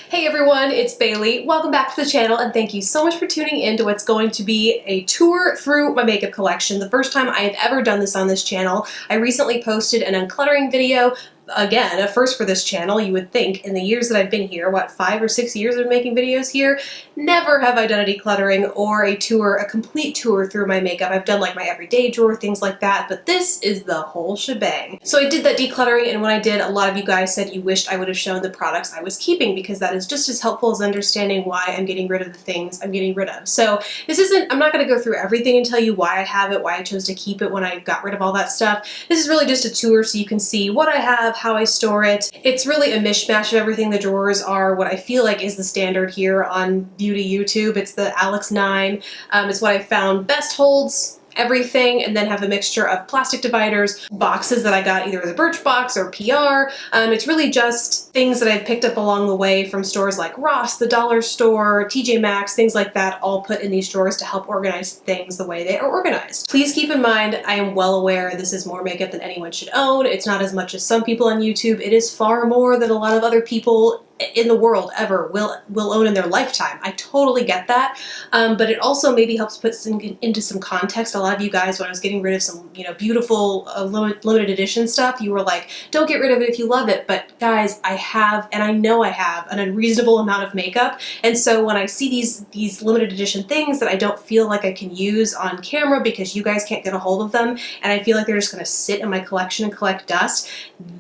Hey everyone, it's Bailey. Welcome back to the channel and thank you so much for tuning in to what's going to be a tour through my makeup collection. The first time I have ever done this on this channel. I recently posted an uncluttering video. Again, a first for this channel. You would think in the years that I've been here, what, 5 or 6 years of making videos here, never have I done a decluttering or a tour, a complete tour through my makeup. I've done like my everyday drawer, things like that, but this is the whole shebang. So I did that decluttering, and when I did, a lot of you guys said you wished I would have shown the products I was keeping because that is just as helpful as understanding why I'm getting rid of the things I'm getting rid of. So this isn't, I'm not going to go through everything and tell you why I have it, why I chose to keep it when I got rid of all that stuff. This is really just a tour so you can see what I have, how I store it. It's really a mishmash of everything. The drawers are what I feel like is the standard here on beauty YouTube. It's the Alex 9. It's what I found best holds everything, and then have a mixture of plastic dividers, boxes that I got either the Birchbox or PR. It's really just things that I've picked up along the way from stores like Ross, the Dollar Store, TJ Maxx, things like that, all put in these drawers to help organize things the way they are organized. Please keep in mind, I am well aware this is more makeup than anyone should own. It's not as much as some people on YouTube. It is far more than a lot of other people in the world ever will own in their lifetime. I totally get that, but it also maybe helps put into some context. A lot of you guys, when I was getting rid of some, beautiful limited edition stuff, you were like, don't get rid of it if you love it. But guys, I have, and I know I have, an unreasonable amount of makeup, and so when I see these limited edition things that I don't feel like I can use on camera because you guys can't get a hold of them, and I feel like they're just gonna sit in my collection and collect dust,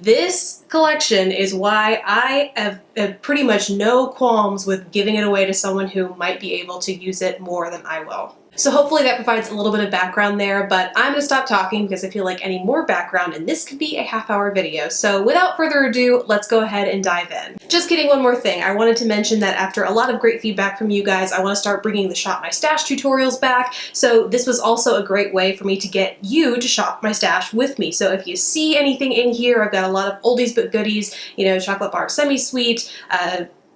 this collection is why I have pretty much no qualms with giving it away to someone who might be able to use it more than I will. So hopefully that provides a little bit of background there, but I'm gonna stop talking because I feel like any more background and this could be a half-hour video. So without further ado, let's go ahead and dive in. Just kidding, one more thing. I wanted to mention that after a lot of great feedback from you guys, I want to start bringing the Shop My Stash tutorials back. So this was also a great way for me to get you to shop my stash with me. So if you see anything in here, I've got a lot of oldies but goodies, chocolate bar semi-sweet,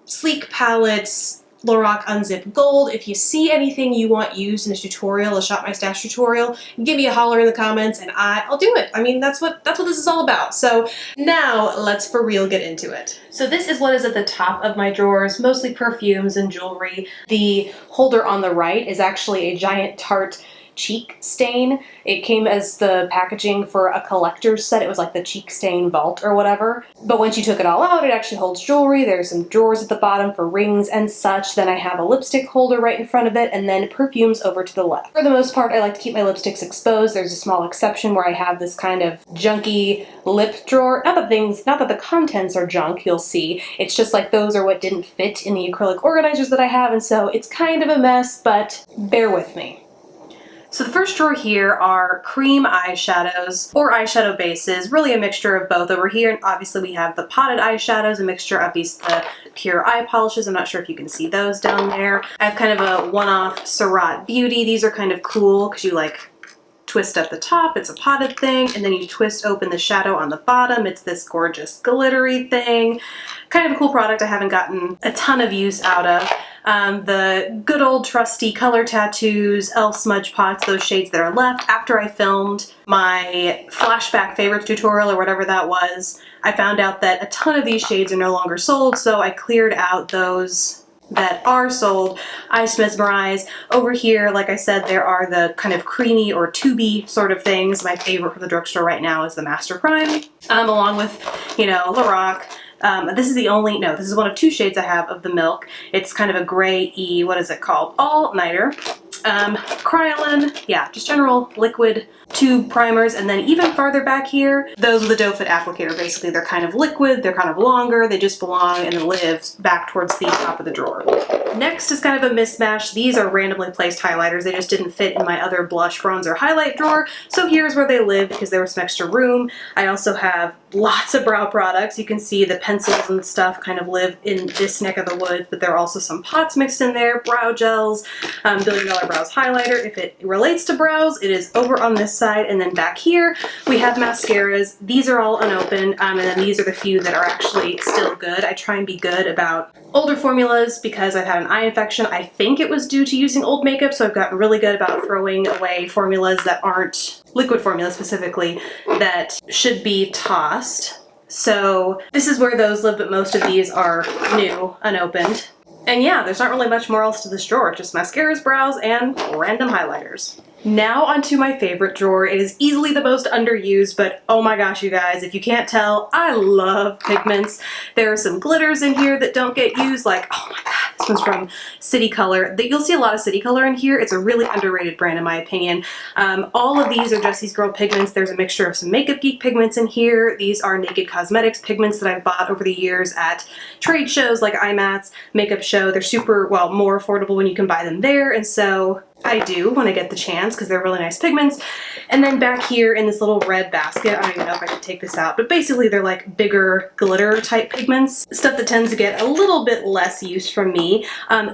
sleek palettes, Lorac Unzipped Gold. If you see anything you want used in a tutorial, a Shop My Stash tutorial, give me a holler in the comments and I'll do it. I mean, that's what this is all about. So now let's for real get into it. So this is what is at the top of my drawers, mostly perfumes and jewelry. The holder on the right is actually a giant Tarte cheek stain. It came as the packaging for a collector's set. It was like the cheek stain vault or whatever. But once you took it all out, it actually holds jewelry. There's some drawers at the bottom for rings and such. Then I have a lipstick holder right in front of it, and then perfumes over to the left. For the most part, I like to keep my lipsticks exposed. There's a small exception where I have this kind of junky lip drawer. Not that the contents are junk, you'll see. It's just like those are what didn't fit in the acrylic organizers that I have, and so it's kind of a mess, but bear with me. So the first drawer here are cream eyeshadows or eyeshadow bases, really a mixture of both. Over here, and obviously we have the potted eyeshadows, a mixture of these pure eye polishes. I'm not sure if you can see those down there. I have kind of a one-off Surratt Beauty. These are kind of cool because you like twist at the top, it's a potted thing, and then you twist open the shadow on the bottom. It's this gorgeous glittery thing. Kind of a cool product I haven't gotten a ton of use out of. The good old trusty Color Tattoos, e.l.f. Smudge Pots, those shades that are left. After I filmed my flashback favorites tutorial or whatever that was, I found out that a ton of these shades are no longer sold, so I cleared out those that are sold. Ice Mesmerize. Over here, like I said, there are the kind of creamy or tubey sort of things. My favorite from the drugstore right now is the Master Prime, along with, Lorac. This is this is one of 2 shades I have of the Milk. It's kind of a gray-y, what is it called? All Nighter. Kryolan, yeah, just general liquid tube primers, and then even farther back here, those with the doe foot applicator. Basically, they're kind of liquid, they're kind of longer, they just belong and live back towards the top of the drawer. Next is kind of a mismatch. These are randomly placed highlighters. They just didn't fit in my other blush, bronzer, highlight drawer, so here's where they live because there was some extra room. I also have lots of brow products. You can see the pencils and stuff kind of live in this neck of the woods, but there are also some pots mixed in there, brow gels, Billion Dollar Brows highlighter. If it relates to brows, it is over on this side, and then back here we have mascaras. These are all unopened, and then these are the few that are actually still good. I try and be good about older formulas because I've had an eye infection. I think it was due to using old makeup, so I've gotten really good about throwing away formulas that aren't liquid formulas specifically that should be tossed. So this is where those live, but most of these are new, unopened. And yeah, there's not really much more else to this drawer, just mascaras, brows, and random highlighters. Now onto my favorite drawer. It is easily the most underused, but oh my gosh, you guys, if you can't tell, I love Pigments. There are some glitters in here that don't get used, like, oh my god, this one's from City Color. You'll see a lot of City Color in here. It's a really underrated brand in my opinion. All of these are Jessie's Girl pigments. There's a mixture of some Makeup Geek pigments in here. These are Naked Cosmetics pigments that I've bought over the years at trade shows like IMATS, Makeup Show. They're super, well, more affordable when you can buy them there, and so I do when I get the chance because they're really nice pigments. And then back here in this little red basket, I don't even know if I can take this out, but basically they're like bigger glitter type pigments, stuff that tends to get a little bit less use from me.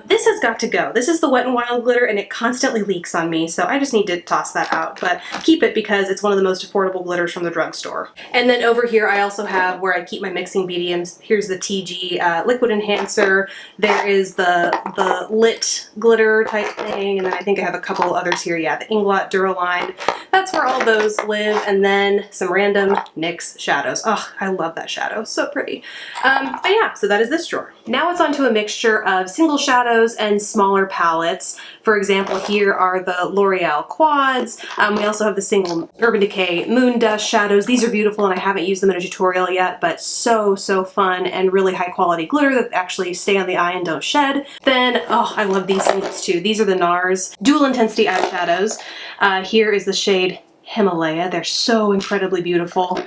This has got to go. This is the Wet n Wild glitter and it constantly leaks on me, so I just need to toss that out, but keep it because it's one of the most affordable glitters from the drugstore. And then over here I also have where I keep my mixing mediums. Here's the TG liquid enhancer. There is the lit glitter type thing, and then I think I have a couple others here. Yeah, the Inglot Duraline. That's where all those live. And then some random NYX shadows. Oh, I love that shadow. So pretty. But yeah, so that is this drawer. Now it's onto a mixture of single shadows and smaller palettes. For example, here are the L'Oreal Quads. We also have the single Urban Decay Moon Dust shadows. These are beautiful and I haven't used them in a tutorial yet, but so fun and really high quality glitter that actually stay on the eye and don't shed. Then, oh, I love these singles too. These are the NARS Dual Intensity eyeshadows. Here is the shade Himalaya. They're so incredibly beautiful.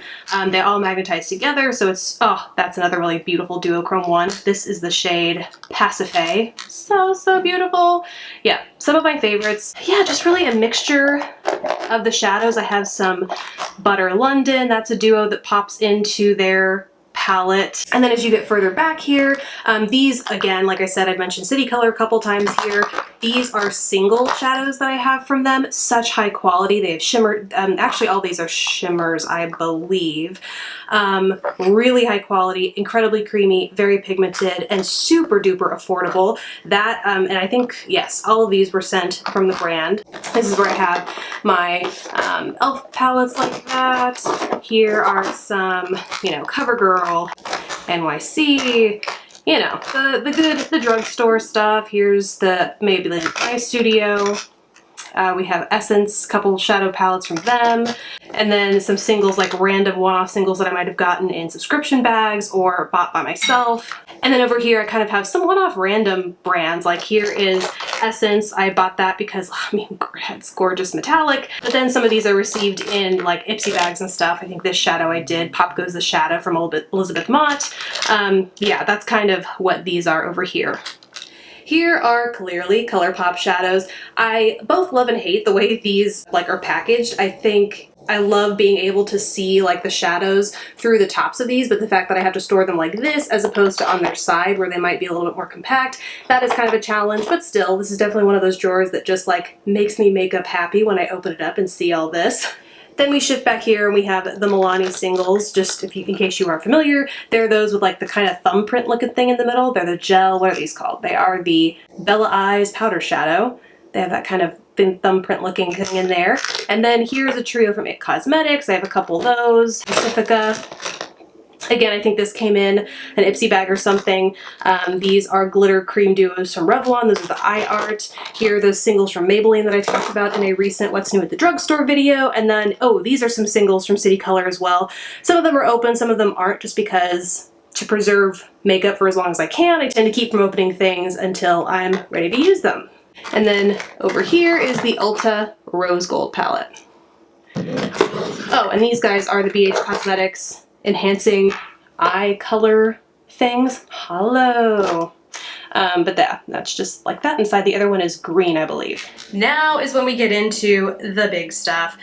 They all magnetize together, so it's, oh, that's another really beautiful duochrome one. This is the shade Pasiphae. So beautiful. Yeah, some of my favorites. Yeah, just really a mixture of the shadows. I have some Butter London. That's a duo that pops into their palette. And then as you get further back here, these, again, like I said, I've mentioned City Color a couple times here. These are single shadows that I have from them. Such high quality. They have shimmer, actually all these are shimmers, I believe. Really high quality, incredibly creamy, very pigmented, and super duper affordable. That, and I think, yes, all of these were sent from the brand. This is where I have my e.l.f. palettes like that. Here are some, you know, CoverGirl, NYC, you know, the drugstore stuff. Here's the Maybelline Eye Studio. We have Essence, couple shadow palettes from them, and then some singles, like random one-off singles that I might have gotten in subscription bags or bought by myself. And then over here I kind of have some one-off random brands, like here is Essence. I bought that because, I mean, it's gorgeous metallic, but then some of these I received in like Ipsy bags and stuff. I think this shadow I did, Pop Goes the Shadow from Elizabeth Mott. Yeah, that's kind of what these are over here. Here are clearly ColourPop shadows. I both love and hate the way these like are packaged. I think I love being able to see like the shadows through the tops of these, but the fact that I have to store them like this as opposed to on their side where they might be a little bit more compact, that is kind of a challenge, but still, this is definitely one of those drawers that just like makes me makeup happy when I open it up and see all this. Then we shift back here and we have the Milani singles, just if you, in case you aren't familiar. They're those with like the kind of thumbprint looking thing in the middle. They're the gel, what are these called? They are the Bella Eyes Powder Shadow. They have that kind of thin thumbprint looking thing in there. And then here's a trio from IT Cosmetics. I have a couple of those. Pacifica. Again, I think this came in an Ipsy bag or something. These are glitter cream duos from Revlon. Those are the eye art. Here are those singles from Maybelline that I talked about in a recent What's New at the Drugstore video. And then, oh, these are some singles from City Color as well. Some of them are open, some of them aren't, just because to preserve makeup for as long as I can, I tend to keep from opening things until I'm ready to use them. And then over here is the Ulta Rose Gold palette. Oh, and these guys are the BH Cosmetics Enhancing Eye Color things. Hello. But that's just like that. Inside the other one is green, I believe. Now is when we get into the big stuff.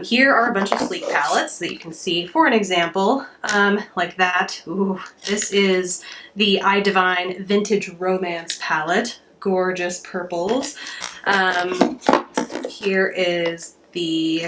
Here are a bunch of sleek palettes that you can see. For an example, like that. Ooh, this is the Eye Divine Vintage Romance palette. Gorgeous purples. Here is the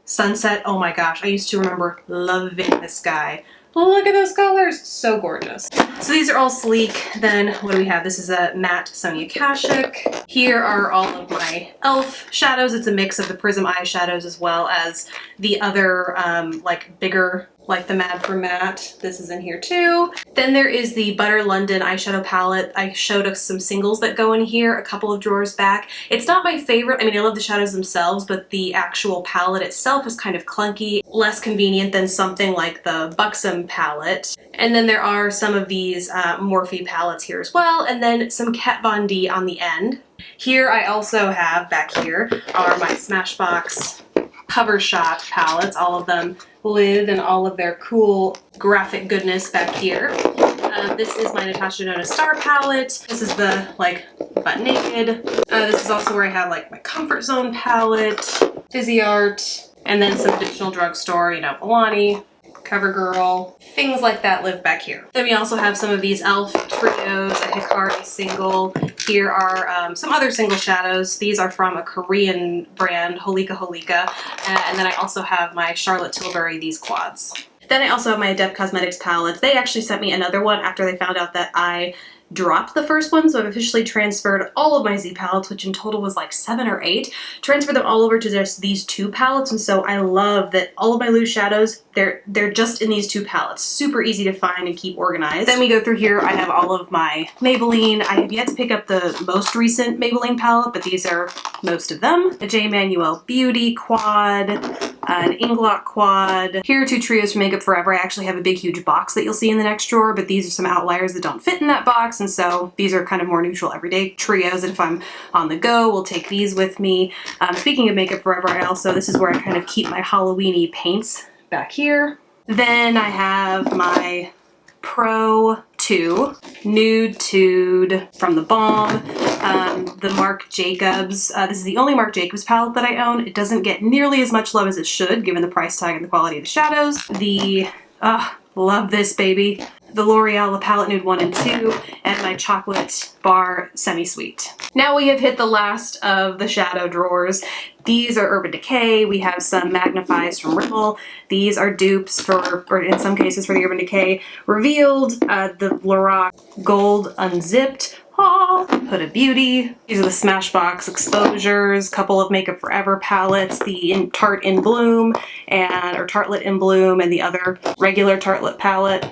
Sunset. Oh my gosh, I used to remember loving this guy. Look at those colors, so gorgeous. So these are all sleek. Then what do we have? This is a matte Sonia Kashuk. Here are all of my e.l.f. shadows. It's a mix of the Prism eyeshadows as well as the other like bigger like the Mad for Matte. This is in here too. Then there is the Butter London eyeshadow palette. I showed us some singles that go in here a couple of drawers back. It's not my favorite. I mean, I love the shadows themselves, but the actual palette itself is kind of clunky, less convenient than something like the Buxom palette. And then there are some of these Morphe palettes here as well, and then some Kat Von D on the end. Here I also have, back here, are my Smashbox Cover Shot palettes. All of them live in all of their cool graphic goodness back here. This is my Natasha Denona Star palette. This is the, like, Butt Naked. This is also where I have, like, my Comfort Zone palette, Fizzy Art, and then some additional Drugstore, you know, Milani, CoverGirl, things like that live back here. Then we also have some of these e.l.f. trios, a Hikari single. Here are some other single shadows. These are from a Korean brand, Holika Holika. And then I also have my Charlotte Tilbury, these quads. Then I also have my Adept Cosmetics palettes. They actually sent me another one after they found out that I dropped the first one, so I've officially transferred all of my Z palettes, which in total was like 7 or 8, transferred them all over to just these 2 palettes, and so I love that all of my loose shadows, they're just in these 2 palettes. Super easy to find and keep organized. Then we go through here, I have all of my Maybelline. I have yet to pick up the most recent Maybelline palette, but these are most of them. A J. Manuel Beauty quad, an Inglot quad. Here are 2 trios from Makeup Forever. I actually have a big huge box that you'll see in the next drawer, but these are some outliers that don't fit in that box, and so these are kind of more neutral everyday trios, and if I'm on the go, we'll take these with me. Speaking of Makeup Forever, this is where I kind of keep my Halloween-y paints back here. Then I have my Pro 2 Nude Tude from the Balm, the Marc Jacobs. This is the only Marc Jacobs palette that I own. It doesn't get nearly as much love as it should, given the price tag and the quality of the shadows. The, love this baby, the L'Oreal La Palette Nude 1 and 2, and my Chocolate Bar Semi-Sweet. Now we have hit the last of the shadow drawers. These are Urban Decay. We have some Magnifies from Rimmel. These are dupes for, or in some cases for the Urban Decay Revealed, the Lorac Gold Unzipped, Huda Beauty. These are the Smashbox Exposures, couple of Makeup Forever palettes, the Tarte in Bloom, or Tartelette in Bloom, and the other regular Tartelette palette.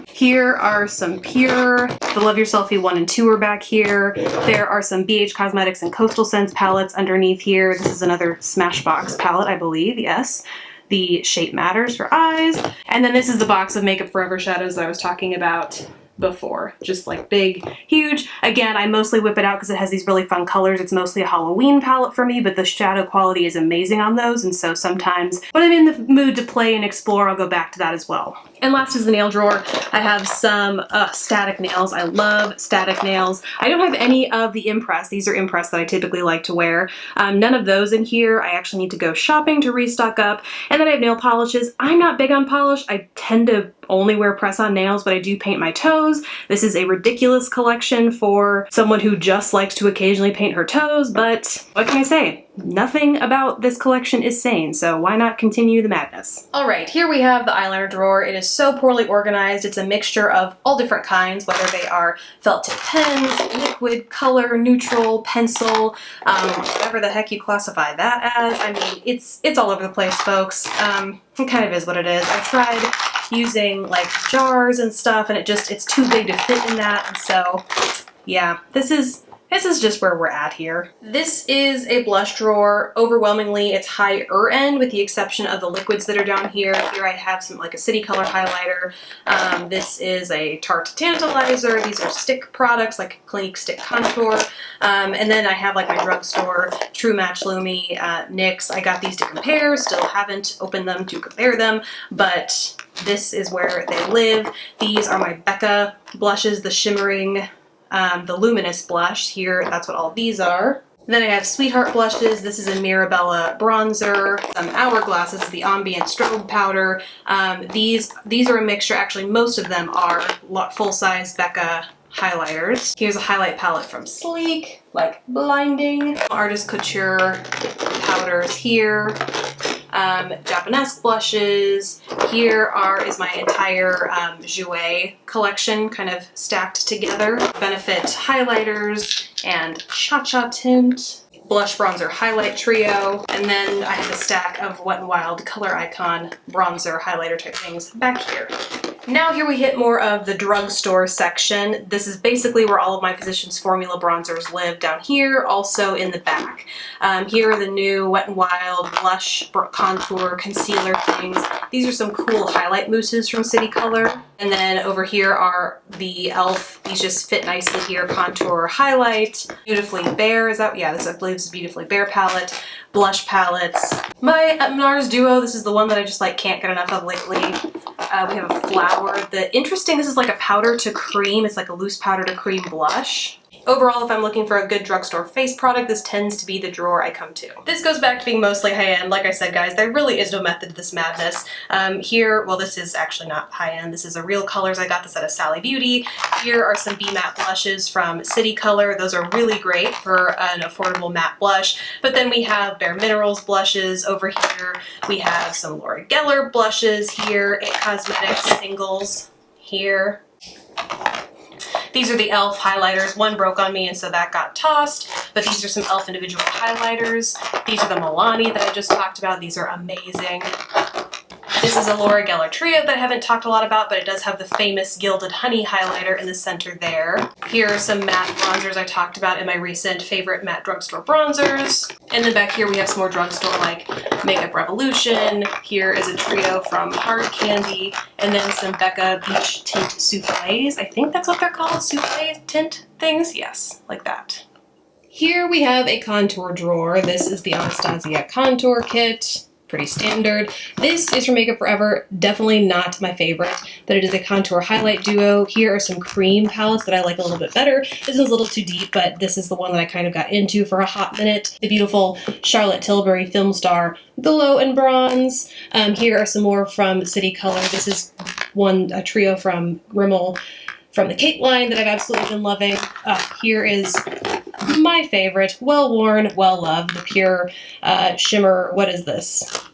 Here are some Pure, the Love Yourselfie 1 and 2 are back here. There are some BH Cosmetics and Coastal Scents palettes underneath here. This is another Smashbox palette, I believe, yes. The Shape Matters for eyes. And then this is the box of Makeup Forever shadows that I was talking about before. Just like big, huge. Again, I mostly whip it out because it has these really fun colors. It's mostly a Halloween palette for me, but the shadow quality is amazing on those, and so sometimes when I'm in the mood to play and explore, I'll go back to that as well. And last is the nail drawer. I have some static nails. I love static nails. I don't have any of the Impress. These are Impress that I typically like to wear. None of those in here. I actually need to go shopping to restock up. And then I have nail polishes. I'm not big on polish. I tend to only wear press-on nails, but I do paint my toes. This is a ridiculous collection for someone who just likes to occasionally paint her toes, but what can I say? Nothing about this collection is sane, so why not continue the madness? All right, here we have the eyeliner drawer. It is so poorly organized. It's a mixture of all different kinds, whether they are felt tip pens, liquid, color, neutral, pencil, whatever the heck you classify that as. I mean, it's all over the place, folks. It kind of is what it is. I tried using like jars and stuff, and it's too big to fit in that, and so yeah, this is just where we're at here. This is a blush drawer. Overwhelmingly, it's higher end with the exception of the liquids that are down here. Here I have some like a City Color highlighter. This is a Tarte Tantalizer. These are stick products like Clinique Stick Contour. And then I have like my Drugstore True Match Lumi NYX. I got these to compare. Still haven't opened them to compare them, but this is where they live. These are my Becca blushes, the shimmering, the luminous blush here. That's what all these are. Then I have Sweetheart blushes. This is a Mirabella bronzer. Some Hourglasses, the Ambient Strobe powder. These are a mixture. Actually, most of them are full-size Becca highlighters. Here's a highlight palette from Sleek, like Blinding. Artist Couture powders here. Japanesque blushes. Here is my entire Jouer collection kind of stacked together. Benefit highlighters and Cha Cha tint. blush bronzer highlight trio, and then I have a stack of Wet n Wild Color Icon bronzer highlighter type things back here. Now here we hit more of the drugstore section. This is basically where all of my Physicians Formula bronzers live, down here, also in the back. Here are the new Wet n Wild blush, contour, concealer things. These are some cool highlight mousses from City Color. And then over here are the e.l.f. These just fit nicely here. Contour highlight. Beautifully Bare, is that? Yeah, this I believe is Beautifully Bare palette. Blush palettes. My NARS Duo, this is the one that I just like can't get enough of lately. We have a flower. This is like a powder to cream. It's like a loose powder to cream blush. Overall, if I'm looking for a good drugstore face product, this tends to be the drawer I come to. This goes back to being mostly high-end. Like I said, guys, there really is no method to this madness. Here, well, this is actually not high-end. This is a Real Colors. I got this at a Sally Beauty. Here are some B Matte blushes from City Color. Those are really great for an affordable matte blush. But then we have Bare Minerals blushes over here. We have some Laura Geller blushes here. It Cosmetics singles here. These are the e.l.f. highlighters. One broke on me and so that got tossed, but these are some e.l.f. individual highlighters. These are the Milani that I just talked about. These are amazing. This is a Laura Geller trio that I haven't talked a lot about, but it does have the famous Gilded Honey highlighter in the center there. Here are some matte bronzers I talked about in my recent favorite matte drugstore bronzers. And then back here we have some more drugstore like Makeup Revolution. Here is a trio from Hard Candy, and then some Becca Beach Tint Soufflés. I think that's what they're called, soufflé tint things? Yes, like that. Here we have a contour drawer. This is the Anastasia Contour Kit. Pretty standard. This is from Makeup Forever, definitely not my favorite, but it is a contour highlight duo. Here are some cream palettes that I like a little bit better. This one's a little too deep, but this is the one that I kind of got into for a hot minute. The beautiful Charlotte Tilbury Film Star Glow and Bronze. Here are some more from City Color. This is a trio from Rimmel from the Cake line that I've absolutely been loving. Here is my favorite, well-worn, well-loved, the Pure Shimmer, what is this?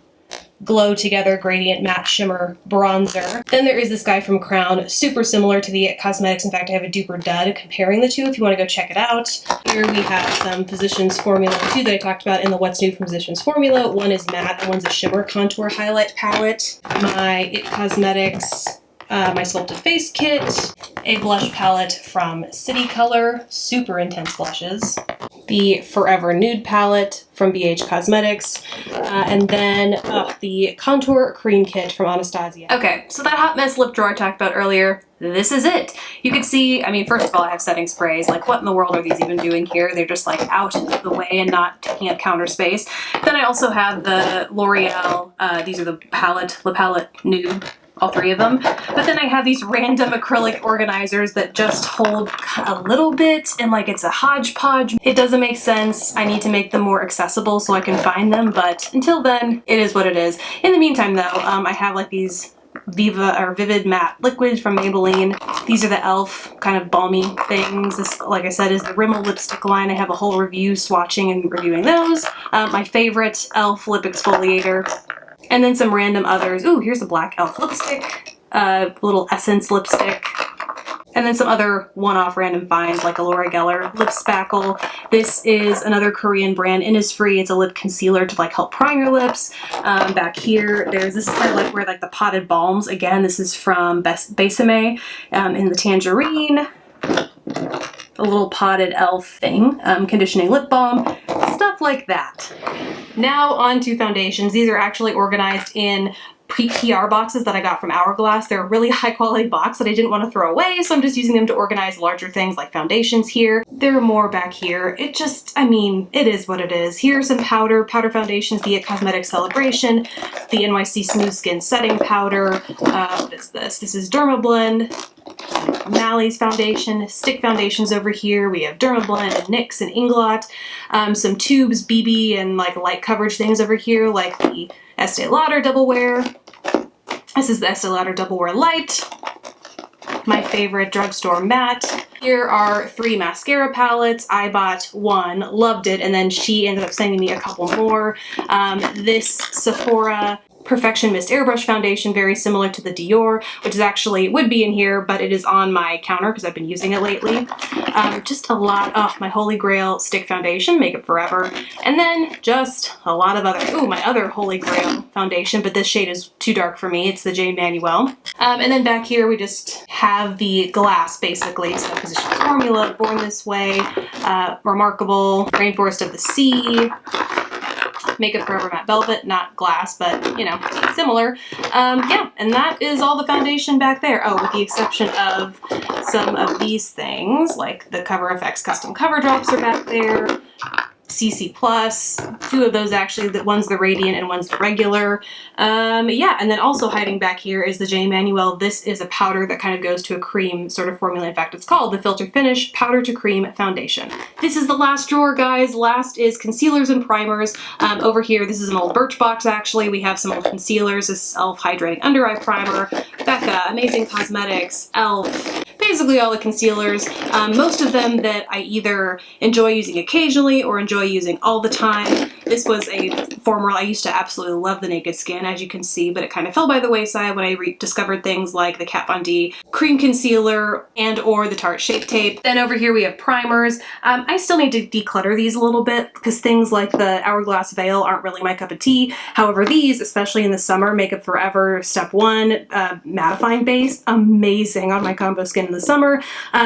Glow Together Gradient Matte Shimmer Bronzer. Then there is this guy from Crown, super similar to the Cosmetics. In fact, I have a duper dud comparing the two if you want to go check it out. Here we have some Physicians Formula 2 that I talked about in the What's New from Physicians Formula. One is matte and one's a shimmer contour highlight palette. My It Cosmetics my Sculpted Face Kit, a blush palette from City Color, super intense blushes, the Forever Nude palette from BH Cosmetics, and then the Contour Cream Kit from Anastasia. Okay, so that hot mess lip drawer I talked about earlier, this is it. You can see, I mean, first of all, I have setting sprays. Like, what in the world are these even doing here? They're just like out of the way and not taking up counter space. Then I also have the L'Oreal, these are the palette, La Palette Nude, all three of them. But then I have these random acrylic organizers that just hold a little bit and like it's a hodgepodge. It doesn't make sense. I need to make them more accessible so I can find them, but until then, it is what it is. In the meantime though, I have like these Vivid Matte liquids from Maybelline. These are the e.l.f. kind of balmy things. This, like I said, is the Rimmel lipstick line. I have a whole review swatching and reviewing those. My favorite e.l.f. lip exfoliator. And then some random others. Ooh, here's a black e.l.f. lipstick, little Essence lipstick, and then some other one-off random finds like a Laura Geller lip spackle. This is another Korean brand, Innisfree. It's a lip concealer to like help prime your lips. Back here, this is kind of like where like the potted balms. Again, this is from Besame in the Tangerine. A little potted e.l.f. thing, conditioning lip balm, stuff like that. Now on to foundations. These are actually organized in PR boxes that I got from Hourglass. They're a really high quality box that I didn't want to throw away, so I'm just using them to organize larger things like foundations here. There are more back here. It just, I mean, it is what it is. Here's some powder foundations, the It Cosmetics Celebration, the NYC Smooth Skin Setting Powder. What is this? This is Dermablend. Mally's foundation, stick foundations over here. We have Dermablend and NYX and Inglot. Some tubes, BB, and like light coverage things over here, like the Estee Lauder Double Wear. This is the Estee Lauder Double Wear Light. My favorite drugstore matte. Here are 3 mascara palettes. I bought one, loved it, and then she ended up sending me a couple more. This Sephora Perfection Mist Airbrush Foundation, very similar to the Dior, which is actually, would be in here, but it is on my counter because I've been using it lately. Just a lot, oh, my Holy Grail Stick Foundation, Makeup Forever. And then just a lot of other, ooh, my other Holy Grail foundation, but this shade is too dark for me. It's the Jane Manuel. And then back here we just have the glass, basically. So Physicians Formula, Born This Way, Remarkable, Rainforest of the Sea, Makeup Forever Matte Velvet, not glass, but, you know, similar. Yeah, and that is all the foundation back there. Oh, with the exception of some of these things, like the Cover FX Custom Cover Drops are back there. CC Plus, two of those actually, one's the Radiant and one's the regular. Yeah, and then also hiding back here is the Jane Manuel. This is a powder that kind of goes to a cream sort of formula. In fact, it's called the Filter Finish Powder to Cream Foundation. This is the last drawer, guys. Last is concealers and primers. Over here, this is an old Birchbox actually. We have some old concealers, this Elf Hydrating Under Eye Primer, Becca, Amazing Cosmetics, Elf, basically all the concealers. Most of them that I either enjoy using occasionally or enjoy using all the time. This was a formula I used to absolutely love, the Naked Skin, as you can see, but it kind of fell by the wayside when I rediscovered things like the Kat Von D Cream Concealer and or the Tarte Shape Tape. Then over here we have primers. I still need to declutter these a little bit because things like the Hourglass Veil aren't really my cup of tea. However, these, especially in the summer, Makeup Forever Step 1 mattifying base, amazing on my combo skin in the summer.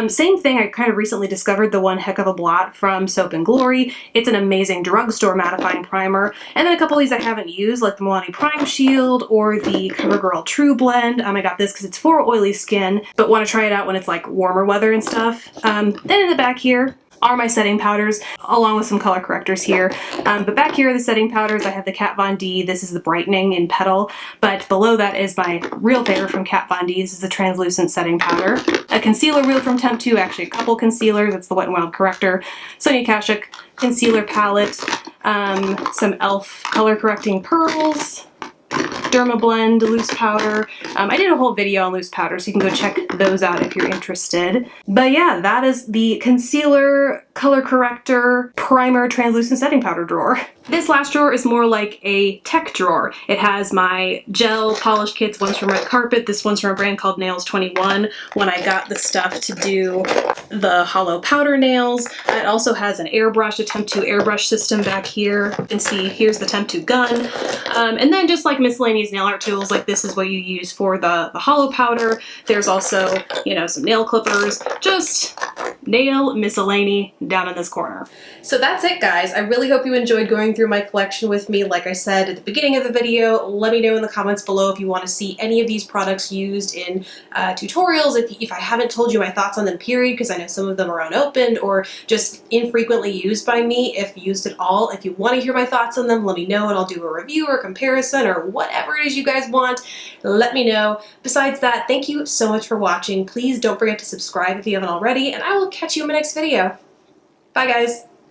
Same thing, I kind of recently discovered the One Heck of a Blot from Soap and Glory. It's an amazing drugstore mattifying primer. And then a couple of these I haven't used, like the Milani Prime Shield or the CoverGirl True Blend. I got this because it's for oily skin, but want to try it out when it's like warmer weather and stuff. Then in the back here are my setting powders, along with some color correctors here. But back here are the setting powders. I have the Kat Von D. This is the Brightening in Petal. But below that is my real favorite from Kat Von D. This is the Translucent Setting Powder. A concealer wheel from Temp 2, actually a couple concealers. It's the Wet n Wild Corrector. Sonia Kashuk concealer palette. Some e.l.f. color correcting pearls. Dermablend loose powder. I did a whole video on loose powder, so you can go check those out if you're interested. But yeah, that is the concealer, color corrector, primer, translucent setting powder drawer. This last drawer is more like a tech drawer. It has my gel polish kits. One's from Red Carpet. This one's from a brand called Nails 21 when I got the stuff to do the hollow powder nails. It also has an airbrush, a Temp 2 airbrush system back here. You can see here's the Temp 2 gun. And then just like miscellaneous nail art tools, like this is what you use for the hollow powder. There's also, you know, some nail clippers, just nail miscellany down in this corner. So that's it, guys. I really hope you enjoyed going through my collection with me. Like I said at the beginning of the video, let me know in the comments below if you want to see any of these products used in tutorials, if I haven't told you my thoughts on them, period, because I know some of them are unopened or just infrequently used by me, if used at all. If you want to hear my thoughts on them, let me know and I'll do a review or comparison or whatever it is you guys want. Let me know. Besides that, thank you so much for watching. Please don't forget to subscribe if you haven't already, and I will catch you in my next video. Bye, guys.